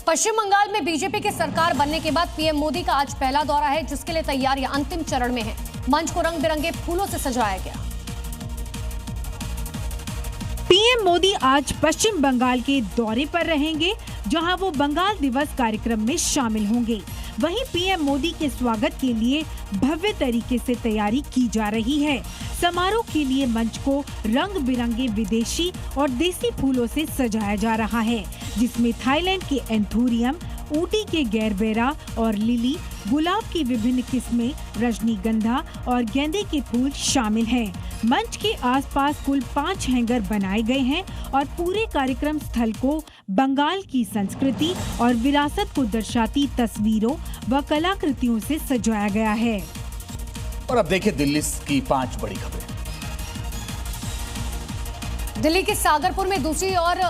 पश्चिम बंगाल में बीजेपी की सरकार बनने के बाद पीएम मोदी का आज पहला दौरा है, जिसके लिए तैयारियां अंतिम चरण में हैं। मंच को रंग बिरंगे फूलों से सजाया गया। पीएम मोदी आज पश्चिम बंगाल के दौरे पर रहेंगे, जहां वो बंगाल दिवस कार्यक्रम में शामिल होंगे। वहीं पीएम मोदी के स्वागत के लिए भव्य तरीके से तैयारी की जा रही है। समारोह के लिए मंच को रंग बिरंगे विदेशी और देसी फूलों से सजाया जा रहा है, जिसमें थाईलैंड के एंथोरियम, ऊटी के गैरबेरा और लिली, गुलाब की विभिन्न किस्में, रजनीगंधा और गेंदे के फूल शामिल हैं। मंच के आसपास कुल 5 हैंगर बनाए गए हैं और पूरे कार्यक्रम स्थल को बंगाल की संस्कृति और विरासत को दर्शाती तस्वीरों व कलाकृतियों से सजाया गया है। और अब देखिए दिल्ली की 5 बड़ी खबरें। दिल्ली के सागरपुर में दूसरी और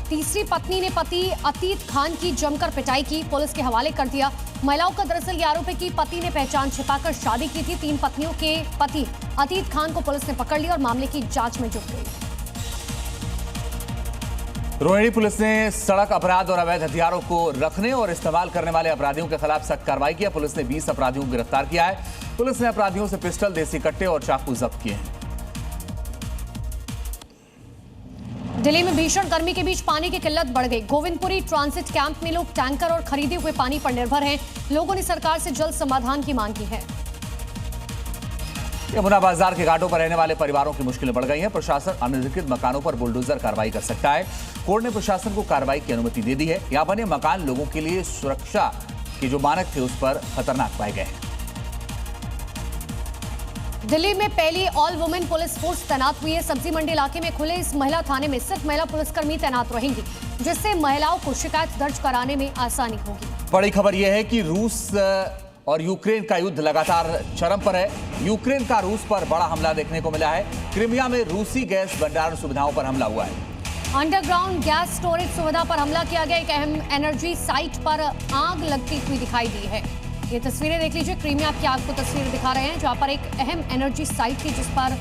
तीसरी पत्नी ने पति अतीत खान की जमकर पिटाई की, पुलिस के हवाले कर दिया। महिलाओं का दरअसल ये आरोप है कि पति ने पहचान छिपाकर शादी की थी। 3 पत्नियों के पति अतीत खान को पुलिस ने पकड़ लिया और मामले की जांच में जुट गई। रोहिणी पुलिस ने सड़क अपराध और अवैध हथियारों को रखने और इस्तेमाल करने वाले अपराधियों के खिलाफ सख्त कार्रवाई किया। पुलिस ने 20 अपराधियों को गिरफ्तार किया है। पुलिस ने अपराधियों से पिस्टल, देसी कट्टे और चाकू जब्त किए हैं। दिल्ली में भीषण गर्मी के बीच पानी की किल्लत बढ़ गई। गोविंदपुरी ट्रांजिट कैंप में लोग टैंकर और खरीदे हुए पानी पर निर्भर हैं। लोगों ने सरकार से जल्द समाधान की मांग की है। यमुना बाजार के घाटों पर रहने वाले परिवारों की मुश्किलें बढ़ गई हैं। प्रशासन अनधिकृत मकानों पर बुलडोजर कार्रवाई कर सकता है। कोर्ट ने प्रशासन को कार्रवाई की अनुमति दे दी है। यहाँ बने मकान लोगों के लिए सुरक्षा के जो मानक थे उस पर खतरनाक पाए गए हैं। दिल्ली में पहली ऑल वुमेन पुलिस फोर्स तैनात हुई है। सब्जी मंडी इलाके में खुले इस महिला थाने में सिर्फ महिला पुलिसकर्मी तैनात रहेंगी, जिससे महिलाओं को शिकायत दर्ज कराने में आसानी होगी। बड़ी खबर यह है कि रूस और यूक्रेन का युद्ध लगातार चरम पर है। यूक्रेन का रूस पर बड़ा हमला देखने को मिला है। क्रीमिया में रूसी गैस भंडारण सुविधाओं पर हमला हुआ है। अंडरग्राउंड गैस स्टोरेज सुविधा पर हमला किया गया। एक अहम एनर्जी साइट पर आग लगती हुई दिखाई दी है। ये तस्वीरें देख लीजिए। क्रीमिया की आपको तस्वीरें दिखा रहे हैं, जहां पर एक अहम एनर्जी साइट थी जिस पर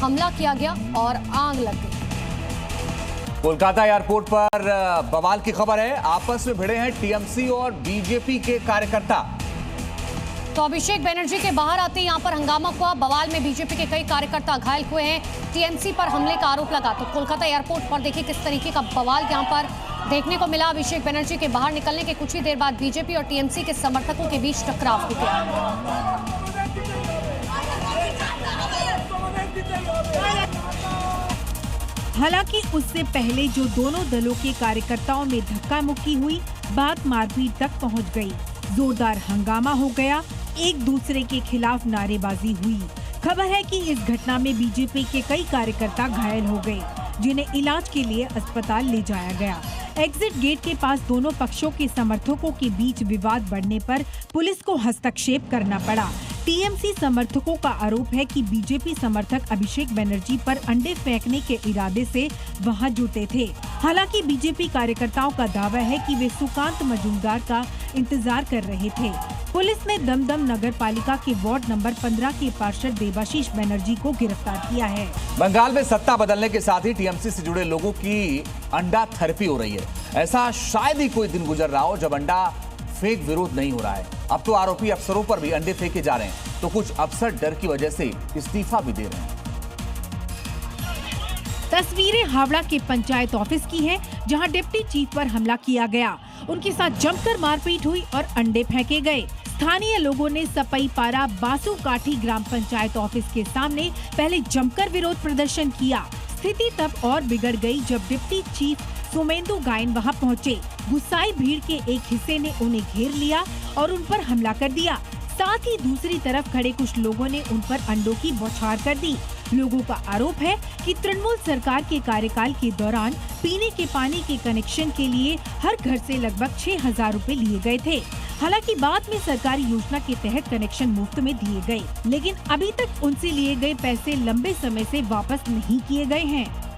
हमला किया गया और आग लग गई। कोलकाता एयरपोर्ट पर बवाल की खबर है। आपस में भिड़े हैं टीएमसी और बीजेपी के कार्यकर्ता। तो अभिषेक बनर्जी के बाहर आते ही यहां पर हंगामा हुआ। बवाल में बीजेपी के कई कार्यकर्ता घायल हुए हैं। टीएमसी पर हमले का आरोप लगा। तो कोलकाता एयरपोर्ट पर देखिए किस तरीके का बवाल यहां पर देखने को मिला। अभिषेक बनर्जी के बाहर निकलने के कुछ ही देर बाद बीजेपी और टीएमसी के समर्थकों के बीच टकराव हो गया। हालांकि उससे पहले जो दोनों दलों के कार्यकर्ताओं में धक्का मुक्की हुई, बात मारपीट तक पहुंच गई। जोरदार हंगामा हो गया, एक दूसरे के खिलाफ नारेबाजी हुई। खबर है कि इस घटना में बीजेपी के कई कार्यकर्ता घायल हो गए, जिन्हें इलाज के लिए अस्पताल ले जाया गया। एग्जिट गेट के पास दोनों पक्षों के समर्थकों के बीच विवाद बढ़ने पर पुलिस को हस्तक्षेप करना पड़ा। टीएमसी समर्थकों का आरोप है कि बीजेपी समर्थक अभिषेक बनर्जी पर अंडे फेंकने के इरादे से वहां जुटे थे। हालांकि बीजेपी कार्यकर्ताओं का दावा है कि वे सुकांत मजूमदार का इंतजार कर रहे थे। पुलिस ने दमदम नगर पालिका के वार्ड नंबर 15 के पार्षद देवाशीष बनर्जी को गिरफ्तार किया है। बंगाल में सत्ता बदलने के साथ ही टीएमसी से जुड़े लोगों की अंडा थेरेपी हो रही है। ऐसा शायद ही कोई दिन गुजर रहा हो जब अंडा फेक विरोध नहीं हो रहा है। अब तो आरोपी अफसरों पर भी अंडे फेंके जा रहे हैं, तो कुछ अफसर डर की वजह से इस्तीफा भी दे रहे हैं। तस्वीरें हावड़ा के पंचायत ऑफिस की हैं, जहां डिप्टी चीफ पर हमला किया गया। उनके साथ जमकर मारपीट हुई और अंडे फेंके गए। स्थानीय लोगों ने सपईपारा बासु काठी ग्राम पंचायत ऑफिस के सामने पहले जमकर विरोध प्रदर्शन किया। स्थिति तब और बिगड़ गई जब डिप्टी चीफ सोमेंदु गायन वहां पहुंचे। गुस्साई भीड़ के एक हिस्से ने उन्हें घेर लिया और उन पर हमला कर दिया। साथ ही दूसरी तरफ खड़े कुछ लोगों ने उन पर अंडों की बौछार कर दी। लोगों का आरोप है कि तृणमूल सरकार के कार्यकाल के दौरान पीने के पानी के कनेक्शन के लिए हर घर से लगभग 6,000 रुपए लिए गए थे। हालांकि बाद में सरकारी योजना के तहत कनेक्शन मुफ्त में दिए गए, लेकिन अभी तक उनसे लिए गए पैसे लंबे समय से वापस नहीं किए गए हैं।